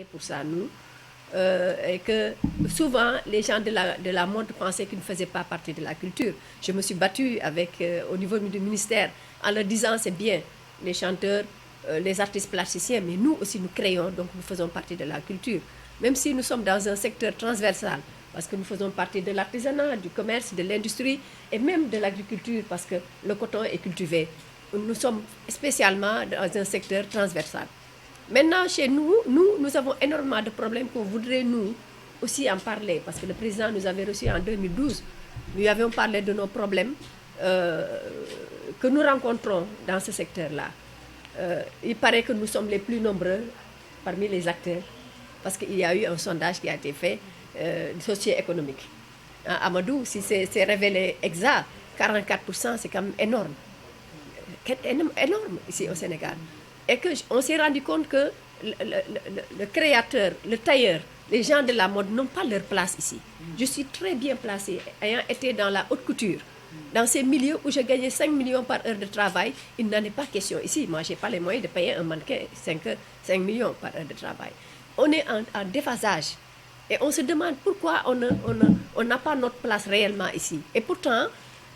Pour ça, nous, et que souvent les gens de la mode pensaient qu'ils ne faisaient pas partie de la culture. Je me suis battue avec, au niveau du ministère en leur disant c'est bien les chanteurs, les artistes plasticiens, mais nous aussi nous créons, donc nous faisons partie de la culture. Même si nous sommes dans un secteur transversal, parce que nous faisons partie de l'artisanat, du commerce, de l'industrie et même de l'agriculture, parce que le coton est cultivé. Nous sommes spécialement dans un secteur transversal. Maintenant, chez nous, nous avons énormément de problèmes qu'on voudrait, nous, aussi en parler. Parce que le président nous avait reçus en 2012. Nous avions parlé de nos problèmes que nous rencontrons dans ce secteur-là. Il paraît que nous sommes les plus nombreux parmi les acteurs. Parce qu'il y a eu un sondage qui a été fait, socio-économique. Amadou, si c'est révélé exact, 44%, c'est quand même énorme. Énorme ici au Sénégal. Et qu'on s'est rendu compte que le créateur, le tailleur, les gens de la mode n'ont pas leur place ici. Je suis très bien placée, ayant été dans la haute couture. Dans ces milieux où je gagnais 5 millions par heure de travail, il n'en est pas question ici. Moi, je n'ai pas les moyens de payer un mannequin 5 millions par heure de travail. On est en déphasage. Et on se demande pourquoi on n'a pas notre place réellement ici. Et pourtant,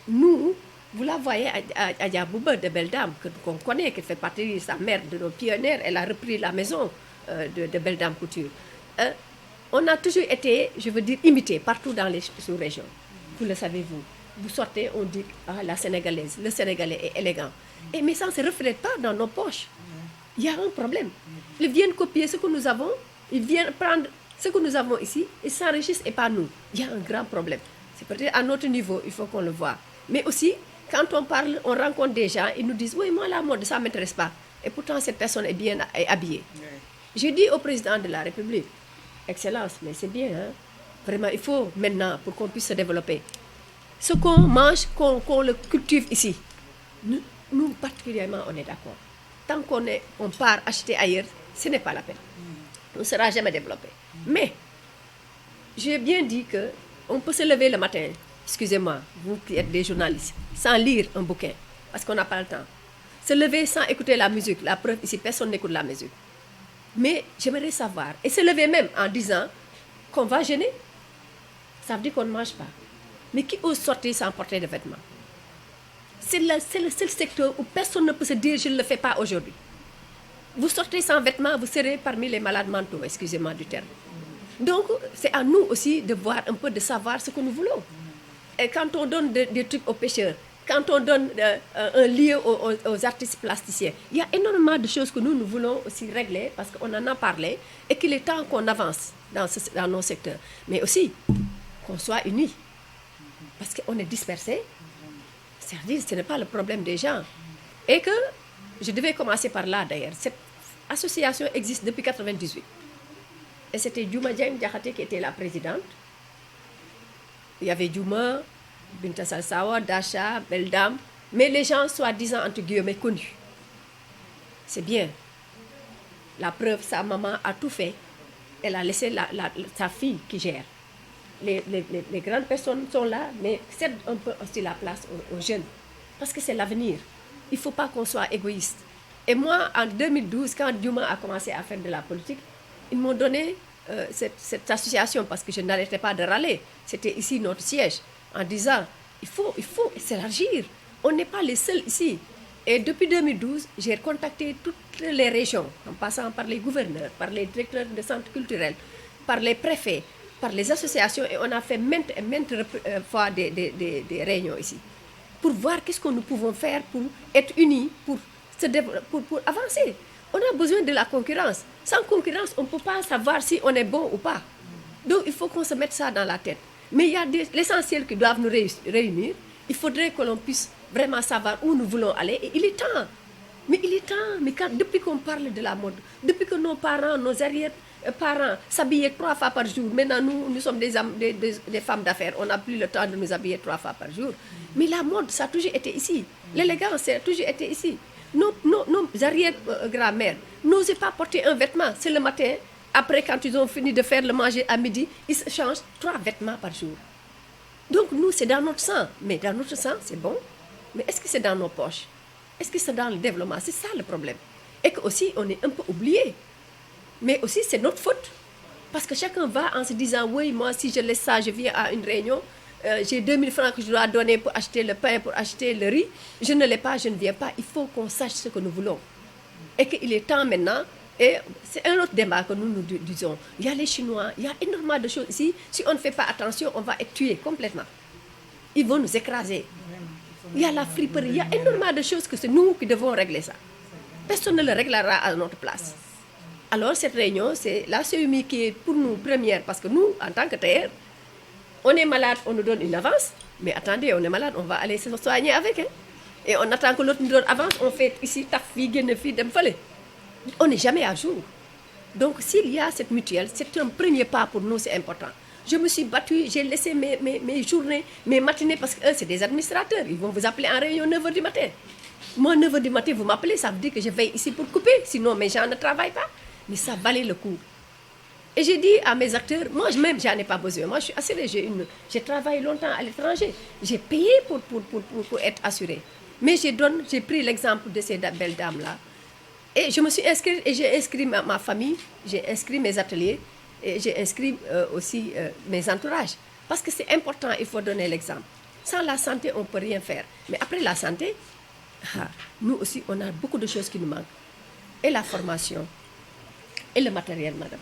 nous, vous la voyez à Yabouba de Belle Dame, qu'on connaît, qui fait partie de sa mère, de nos pionnières. Elle a repris la maison de Belle Dame Couture. On a toujours été, je veux dire, imité partout dans les sous-régions. Vous le savez, vous. Vous sortez, on dit, la Sénégalaise, le Sénégalais est élégant. Mais ça ne se reflète pas dans nos poches. Il y a un problème. Ils viennent copier ce que nous avons, ils viennent prendre ce que nous avons ici, ils s'enrichissent et pas nous. Il y a un grand problème. C'est peut-être à notre niveau, il faut qu'on le voie. Mais aussi, quand on parle, on rencontre des gens, ils nous disent « Oui, moi, la mode, ça ne m'intéresse pas. » Et pourtant, cette personne est bien habillée. J'ai dit au président de la République, « Excellence, mais c'est bien, hein? Vraiment, il faut maintenant, pour qu'on puisse se développer, ce qu'on mange, qu'on le cultive ici. » Nous, particulièrement, on est d'accord. Tant qu'on part acheter ailleurs, ce n'est pas la peine. On ne sera jamais développé. Mais, j'ai bien dit qu'on peut se lever le matin, excusez-moi, vous qui êtes des journalistes, sans lire un bouquin, parce qu'on n'a pas le temps. Se lever sans écouter la musique, la preuve ici, personne n'écoute la musique. Mais j'aimerais savoir, et se lever même en disant qu'on va jeûner, ça veut dire qu'on ne mange pas. Mais qui ose sortir sans porter de vêtements? C'est le seul secteur où personne ne peut se dire je ne le fais pas aujourd'hui. Vous sortez sans vêtements, vous serez parmi les malades mentaux, excusez-moi du terme. Donc, c'est à nous aussi de voir un peu, de savoir ce que nous voulons. Et quand on donne des trucs aux pêcheurs, quand on donne un lieu aux artistes plasticiens, il y a énormément de choses que nous voulons aussi régler parce qu'on en a parlé et qu'il est temps qu'on avance dans nos secteurs. Mais aussi, qu'on soit unis. Parce qu'on est dispersés. C'est-à-dire, ce n'est pas le problème des gens. Et que, je devais commencer par là d'ailleurs, cette association existe depuis 1998. Et c'était Djouma Diagne Diakhaté qui était la présidente. Il y avait Djouma, Binta Salsawa, Dacha, Belle Dame, mais les gens soi-disant entre guillemets connus. C'est bien. La preuve, sa maman a tout fait. Elle a laissé sa fille qui gère. Les grandes personnes sont là, mais cèdent un peu aussi la place aux jeunes. Parce que c'est l'avenir. Il ne faut pas qu'on soit égoïste. Et moi, en 2012, quand Djouma a commencé à faire de la politique, ils m'ont donné cette association parce que je n'arrêtais pas de râler. C'était ici notre siège, en disant il faut s'élargir. On n'est pas les seuls ici. Et depuis 2012, j'ai contacté toutes les régions, en passant par les gouverneurs, par les directeurs de centres culturels, par les préfets, par les associations, et on a fait maintes fois des réunions ici, pour voir qu'est-ce que nous pouvons faire pour être unis, pour avancer. On a besoin de la concurrence. Sans concurrence, on ne peut pas savoir si on est bon ou pas. Donc, il faut qu'on se mette ça dans la tête. Mais il y a l'essentiel qui doivent nous réunir. Il faudrait que l'on puisse vraiment savoir où nous voulons aller. Et il est temps. Mais il est temps. Mais depuis qu'on parle de la mode, depuis que nos parents, nos arrière-parents s'habillaient 3 fois par jour, maintenant nous sommes des femmes d'affaires. On n'a plus le temps de nous habiller 3 fois par jour. Mais la mode, ça a toujours été ici. L'élégance, ça a toujours été ici. Nos arrière-grand-mères n'osaient pas porter un vêtement. C'est le matin, après quand ils ont fini de faire le manger à midi, ils se changent 3 vêtements par jour. Donc nous, c'est dans notre sang. Mais dans notre sang, c'est bon. Mais est-ce que c'est dans nos poches? Est-ce que c'est dans le développement? C'est ça le problème. Et qu'aussi, on est un peu oublié. Mais aussi, c'est notre faute. Parce que chacun va en se disant, oui, moi, si je laisse ça, je viens à une réunion, j'ai 2000 francs que je dois donner pour acheter le pain, pour acheter le riz. Je ne l'ai pas, je ne viens pas. Il faut qu'on sache ce que nous voulons. Et qu'il est temps maintenant, et c'est un autre débat que nous disons. Il y a les Chinois, il y a énormément de choses ici. Si on ne fait pas attention, on va être tué complètement. Ils vont nous écraser. Il y a la friperie, il y a énormément de choses que c'est nous qui devons régler ça. Personne ne le réglera à notre place. Alors cette réunion, c'est la CEMI qui est pour nous première, parce que nous, en tant que tailleurs, on est malade, on nous donne une avance, mais attendez, on est malade, on va aller se soigner avec. Hein. Et on attend que l'autre nous donne avance, on fait ici, taf, fille, guenne, fille, dem fallait. On n'est jamais à jour. Donc s'il y a cette mutuelle, c'est un premier pas pour nous, c'est important. Je me suis battue, j'ai laissé mes journées, mes matinées, parce que eux, c'est des administrateurs. Ils vont vous appeler en réunion 9h du matin. Moi, 9h du matin, vous m'appelez, ça veut dire que je veille ici pour couper, sinon mes gens ne travaillent pas. Mais ça valait le coup. Et j'ai dit à mes acteurs, moi même, j'en ai pas besoin. Moi, je suis assurée, j'ai travaillé longtemps à l'étranger. J'ai payé pour être assurée. Mais j'ai pris l'exemple de ces belles dames-là. Et je me suis inscrite, et j'ai inscrit ma famille, j'ai inscrit mes ateliers, et j'ai inscrit aussi mes entourages. Parce que c'est important, il faut donner l'exemple. Sans la santé, on ne peut rien faire. Mais après la santé, nous aussi, on a beaucoup de choses qui nous manquent. Et la formation, et le matériel, madame,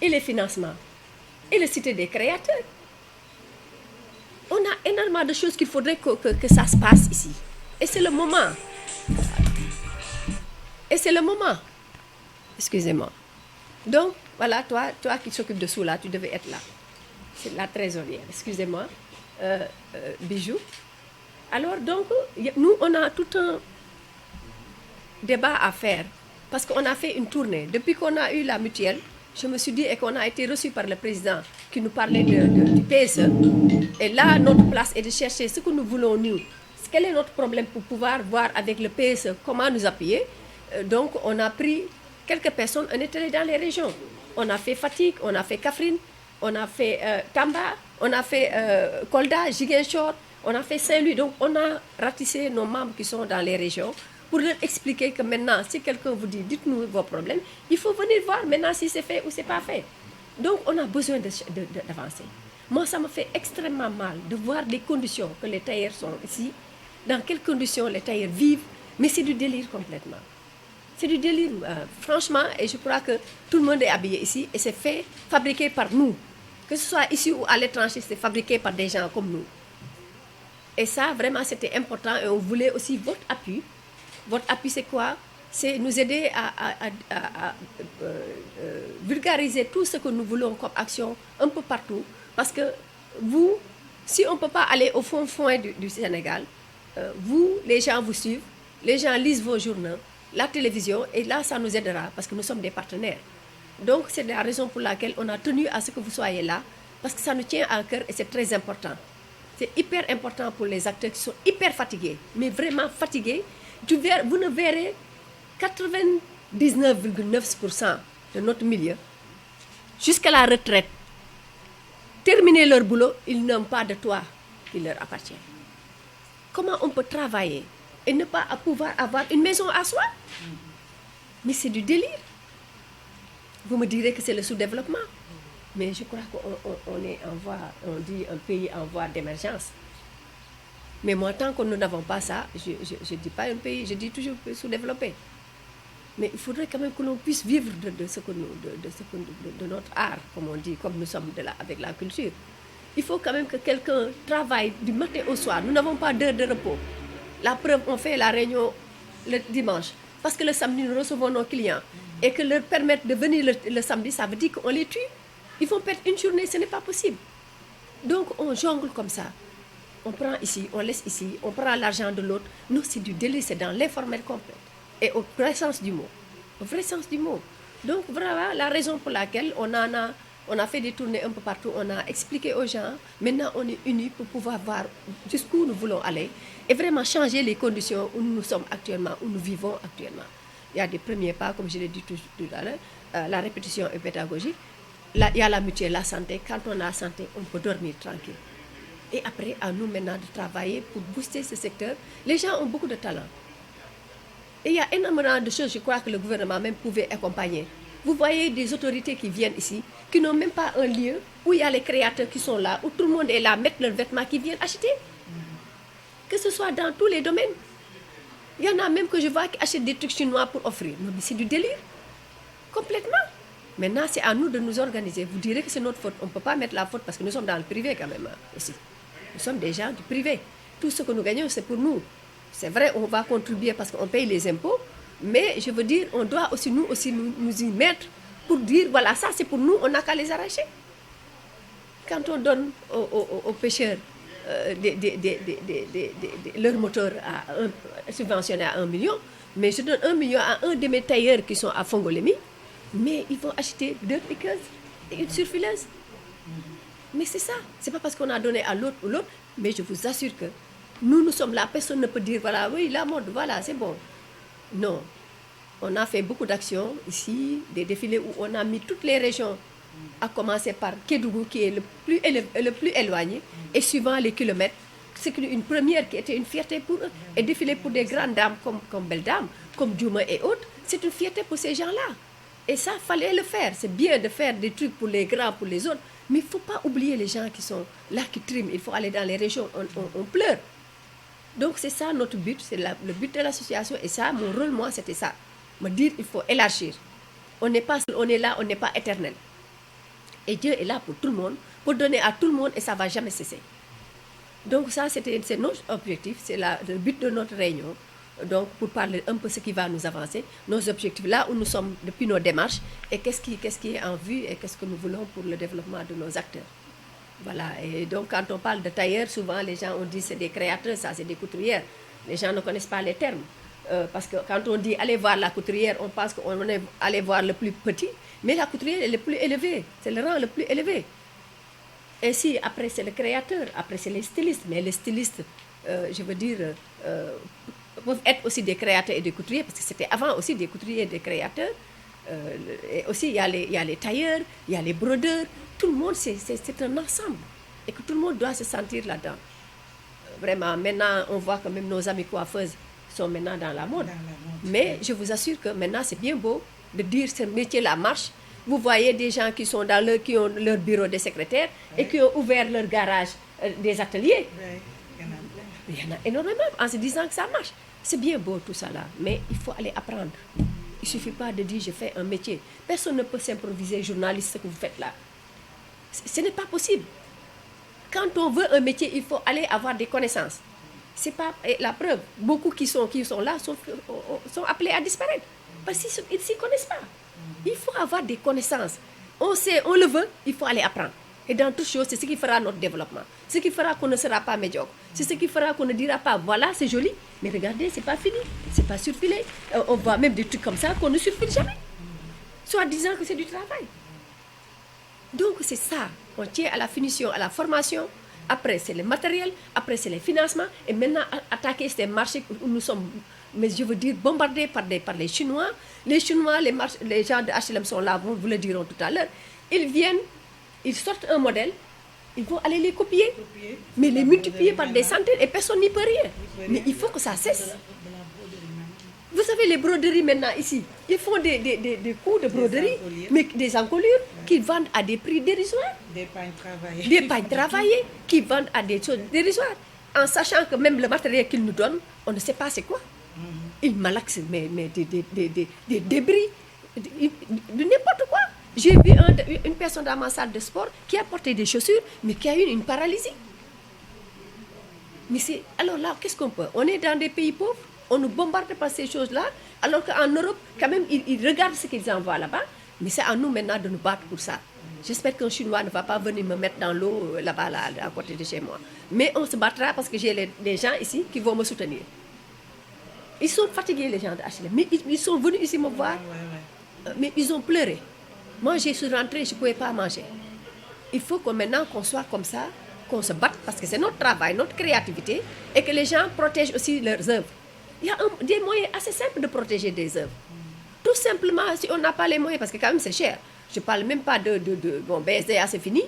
et les financements, et le cité des créateurs. On a énormément de choses qu'il faudrait que ça se passe ici. Et c'est le moment. Et c'est le moment. Excusez-moi. Donc, voilà, toi qui s'occupe de Soula, tu devais être là. C'est la trésorière, excusez-moi. Bijou. Alors, donc, nous, on a tout un débat à faire. Parce qu'on a fait une tournée. Depuis qu'on a eu la mutuelle, je me suis dit, et qu'on a été reçu par le président qui nous parlait du PSE. Et là, notre place est de chercher ce que nous voulons, nous. Quel est notre problème pour pouvoir voir avec le PSE comment nous appuyer. Donc, on a pris quelques personnes, on est allé dans les régions. On a fait Fatick, on a fait Kaffrine, on a fait Tamba, on a fait Kolda, Ziguinchor, on a fait Saint-Louis. Donc, on a ratissé nos membres qui sont dans les régions pour leur expliquer que maintenant, si quelqu'un vous dit, dites-nous vos problèmes, il faut venir voir maintenant si c'est fait ou c'est pas fait. Donc, on a besoin d'avancer. Moi, ça me fait extrêmement mal de voir les conditions que les tailleurs sont ici, dans quelles conditions les tailleurs vivent, mais c'est du délire complètement. C'est du délire, franchement, et je crois que tout le monde est habillé ici, et c'est fabriqué par nous. Que ce soit ici ou à l'étranger, c'est fabriqué par des gens comme nous. Et ça, vraiment, c'était important, et on voulait aussi votre appui. Votre appui, c'est quoi? C'est nous aider à vulgariser tout ce que nous voulons comme action un peu partout. Parce que vous, si on ne peut pas aller au fond du Sénégal, vous, les gens vous suivent, les gens lisent vos journaux, la télévision, et là, ça nous aidera parce que nous sommes des partenaires. Donc, c'est la raison pour laquelle on a tenu à ce que vous soyez là, parce que ça nous tient à cœur et c'est très important. C'est hyper important pour les acteurs qui sont hyper fatigués, mais vraiment fatigués. Vous ne verrez 99,9% de notre milieu, jusqu'à la retraite, terminer leur boulot, ils n'ont pas de toit qui leur appartient. Comment on peut travailler et ne pas pouvoir avoir une maison à soi? Mais c'est du délire. Vous me direz que c'est le sous-développement. Mais je crois qu'on est en voie, on dit un pays en voie d'émergence. Mais moi, tant que nous n'avons pas ça, je ne dis pas un pays, je dis toujours sous-développé. Mais il faudrait quand même que l'on puisse vivre de notre art, comme on dit, comme nous sommes avec la culture. Il faut quand même que quelqu'un travaille du matin au soir. Nous n'avons pas d'heure de repos. La preuve, on fait la réunion le dimanche. Parce que le samedi, nous recevons nos clients. Et que leur permettre de venir le samedi, ça veut dire qu'on les tue. Ils vont perdre une journée, ce n'est pas possible. Donc, on jongle comme ça. On prend ici, on laisse ici, on prend l'argent de l'autre. Nous, c'est du délai, c'est dans l'informel complet. Et au vrai sens du mot. Au vrai sens du mot. Donc, vraiment, la raison pour laquelle on a fait des tournées un peu partout, on a expliqué aux gens. Maintenant, on est unis pour pouvoir voir jusqu'où nous voulons aller et vraiment changer les conditions où nous sommes actuellement, où nous vivons actuellement. Il y a des premiers pas, comme je l'ai dit tout à l'heure, la répétition est pédagogique. Là, il y a la mutuelle, la santé. Quand on a la santé, on peut dormir tranquille. Et après, à nous maintenant de travailler pour booster ce secteur. Les gens ont beaucoup de talent. Et il y a énormément de choses, je crois que le gouvernement même pouvait accompagner. Vous voyez des autorités qui viennent ici, qui n'ont même pas un lieu où il y a les créateurs qui sont là, où tout le monde est là, mettent leurs vêtements, qui viennent acheter. Que ce soit dans tous les domaines. Il y en a même que je vois qui achètent des trucs chinois pour offrir. Non, mais c'est du délire. Complètement. Maintenant, c'est à nous de nous organiser. Vous direz que c'est notre faute. On ne peut pas mettre la faute parce que nous sommes dans le privé quand même aussi. Nous sommes des gens du privé. Tout ce que nous gagnons, c'est pour nous. C'est vrai, on va contribuer parce qu'on paye les impôts, mais je veux dire, on doit aussi nous y mettre pour dire, voilà, ça c'est pour nous, on n'a qu'à les arracher. Quand on donne aux pêcheurs leur moteur subventionné à 1 million, mais je donne 1 million à un de mes tailleurs qui sont à Fongolemi, mais ils vont acheter 2 piqueuses et une surfileuse. Mais c'est ça, c'est pas parce qu'on a donné à l'autre ou l'autre, mais je vous assure que nous sommes là, personne ne peut dire, voilà, oui, la mode, voilà, c'est bon. Non, on a fait beaucoup d'actions ici, des défilés où on a mis toutes les régions, à commencer par Kédougou qui est le plus éloigné, et suivant les kilomètres, c'est une première qui était une fierté pour eux, et défiler pour des grandes dames comme Belle Dame, comme Diouma et autres, c'est une fierté pour ces gens-là. Et ça, fallait le faire. C'est bien de faire des trucs pour les grands, pour les autres, mais il ne faut pas oublier les gens qui sont là, qui triment. Il faut aller dans les régions, on pleure. Donc c'est ça notre but, c'est le but de l'association, et ça, mon rôle, moi, c'était ça. Me dire, il faut élargir. On n'est pas seul, on est là, on n'est pas éternel. Et Dieu est là pour tout le monde, pour donner à tout le monde, et ça ne va jamais cesser. Donc ça, c'est notre objectif, c'est le but de notre réunion. Donc pour parler un peu ce qui va nous avancer, nos objectifs, là où nous sommes depuis nos démarches, et qu'est-ce qui est en vue, et qu'est-ce que nous voulons pour le développement de nos acteurs. Voilà, et donc quand on parle de tailleurs, souvent les gens ont dit c'est des créateurs, ça c'est des couturières. Les gens ne connaissent pas les termes. Parce que quand on dit allez voir la couturière, on pense qu'on est allé voir le plus petit, mais la couturière est le plus élevé, c'est le rang le plus élevé. Et si après c'est le créateur, après c'est les stylistes, mais les stylistes, je veux dire, peuvent être aussi des créateurs et des couturiers, parce que c'était avant aussi des couturiers et des créateurs. Et aussi il y a les tailleurs, il y a les brodeurs, tout le monde c'est un ensemble, et que tout le monde doit se sentir là-dedans. Vraiment, maintenant on voit que même nos amis coiffeuses sont maintenant dans la mode. Mais je vous assure que maintenant c'est bien beau de dire ce métier-là marche. Vous voyez des gens qui ont leur bureau de secrétaire et qui ont ouvert leur garage des ateliers. Il y en a énormément en se disant que ça marche. C'est bien beau tout ça là, mais il faut aller apprendre. Il ne suffit pas de dire je fais un métier. Personne ne peut s'improviser journaliste ce que vous faites là. Ce n'est pas possible. Quand on veut un métier, il faut aller avoir des connaissances. C'est pas la preuve. Beaucoup qui sont là sont appelés à disparaître parce qu'ils ne s'y connaissent pas. Il faut avoir des connaissances. On sait, on le veut, il faut aller apprendre. Et dans toutes choses, c'est ce qui fera notre développement. Ce qui fera qu'on ne sera pas médiocre. C'est ce qui fera qu'on ne dira pas, voilà, c'est joli, mais regardez, c'est pas fini, c'est pas surfilé. On voit même des trucs comme ça qu'on ne surfile jamais. Soit disant que c'est du travail. Donc c'est ça. On tient à la finition, à la formation. Après, c'est le matériel. Après, c'est les financements. Et maintenant, attaquer ces marchés où nous sommes, mais je veux dire, bombardés par les Chinois. Les Chinois, les gens de HLM sont là, vous le diront tout à l'heure. Ils viennent, ils sortent un modèle, ils vont aller les copier, mais les multiplier par des centaines et personne n'y peut rien. Mais il faut que ça cesse. Vous savez, les broderies maintenant ici, ils font des coups de broderie, mais des encolures qui vendent à des prix dérisoires. Des pains travaillés. Des pains travaillés qui vendent à des choses dérisoires. En sachant que même le matériel qu'ils nous donnent, on ne sait pas c'est quoi. Ils malaxent mais des débris, de n'importe quoi. J'ai vu une personne dans ma salle de sport qui a porté des chaussures, mais qui a eu une paralysie. Mais alors là, qu'est-ce qu'on peut? On est dans des pays pauvres, on nous bombarde par ces choses-là, alors qu'en Europe, quand même, ils regardent ce qu'ils envoient là-bas. Mais c'est à nous maintenant de nous battre pour ça. J'espère qu'un Chinois ne va pas venir me mettre dans l'eau là-bas, là, à côté de chez moi. Mais on se battra parce que j'ai des gens ici qui vont me soutenir. Ils sont fatigués, les gens de HLM. Mais ils sont venus ici me voir, mais ils ont pleuré. Moi, je suis rentrée, je ne pouvais pas manger. Il faut que maintenant qu'on soit comme ça, qu'on se batte, parce que c'est notre travail, notre créativité, et que les gens protègent aussi leurs œuvres. Il y a des moyens assez simples de protéger des œuvres. Tout simplement, si on n'a pas les moyens, parce que quand même c'est cher. Je ne parle même pas bon, BSDA c'est fini,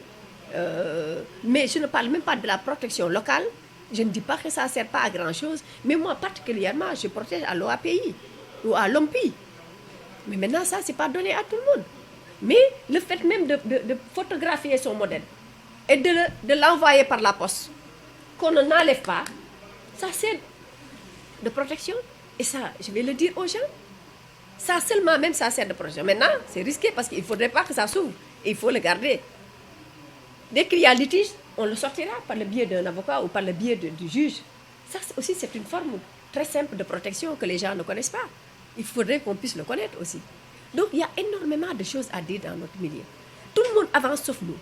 mais je ne parle même pas de la protection locale. Je ne dis pas que ça ne sert pas à grand-chose, mais moi particulièrement, je protège à l'OAPI ou à l'OMPI. Mais maintenant, ça, c'est pas donné à tout le monde. Mais le fait même de photographier son modèle et de l'envoyer par la poste, qu'on n'enlève pas, ça c'est de protection. Et ça, je vais le dire aux gens. Ça seulement, même ça sert de protection. Maintenant, c'est risqué parce qu'il ne faudrait pas que ça s'ouvre. Et il faut le garder. Dès qu'il y a litige, on le sortira par le biais d'un avocat ou par le biais du juge. Ça aussi, c'est une forme très simple de protection que les gens ne connaissent pas. Il faudrait qu'on puisse le connaître aussi. Donc, il y a énormément de choses à dire dans notre milieu. Tout le monde avance sauf nous.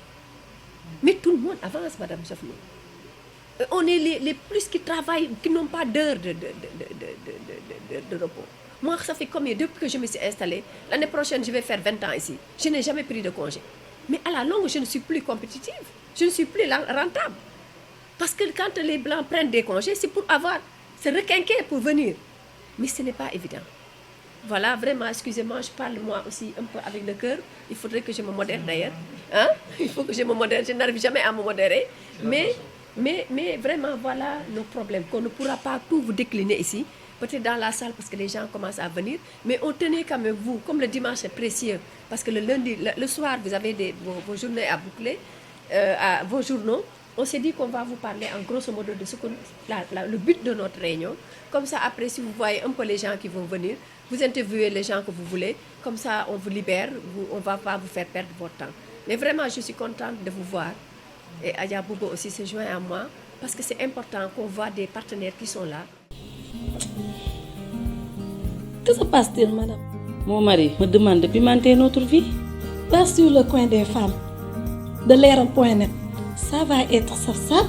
Mais tout le monde avance, madame, sauf nous. On est les plus qui travaillent, qui n'ont pas d'heure de repos. Moi, ça fait combien? Depuis que je me suis installée, l'année prochaine, je vais faire 20 ans ici. Je n'ai jamais pris de congé. Mais à la longue, je ne suis plus compétitive. Je ne suis plus rentable. Parce que quand les Blancs prennent des congés, c'est pour se requinquer pour venir. Mais ce n'est pas évident. Voilà, vraiment, excusez-moi, je parle moi aussi un peu avec le cœur. Il faudrait que je me modère d'ailleurs. Hein? Il faut que je me modère. Je n'arrive jamais à me modérer. Mais vraiment, voilà nos problèmes. Qu'on ne pourra pas tout vous décliner ici. Peut-être dans la salle parce que les gens commencent à venir. Mais on tenait quand même vous, comme le dimanche est précieux. Parce que le lundi, le soir, vous avez vos journées à boucler, vos journaux. On s'est dit qu'on va vous parler en grosso modo de ce que le but de notre réunion. Comme ça, après, si vous voyez un peu les gens qui vont venir, vous interviewez les gens que vous voulez. Comme ça, on vous libère. On ne va pas vous faire perdre votre temps. Mais vraiment, je suis contente de vous voir. Et Adja Boubo aussi se joint à moi. Parce que c'est important qu'on voit des partenaires qui sont là. Que se passe-t-il, madame? Mon mari me demande de pimenter notre vie. Passe sur le coin des femmes de Leral.net. Ça va être ça.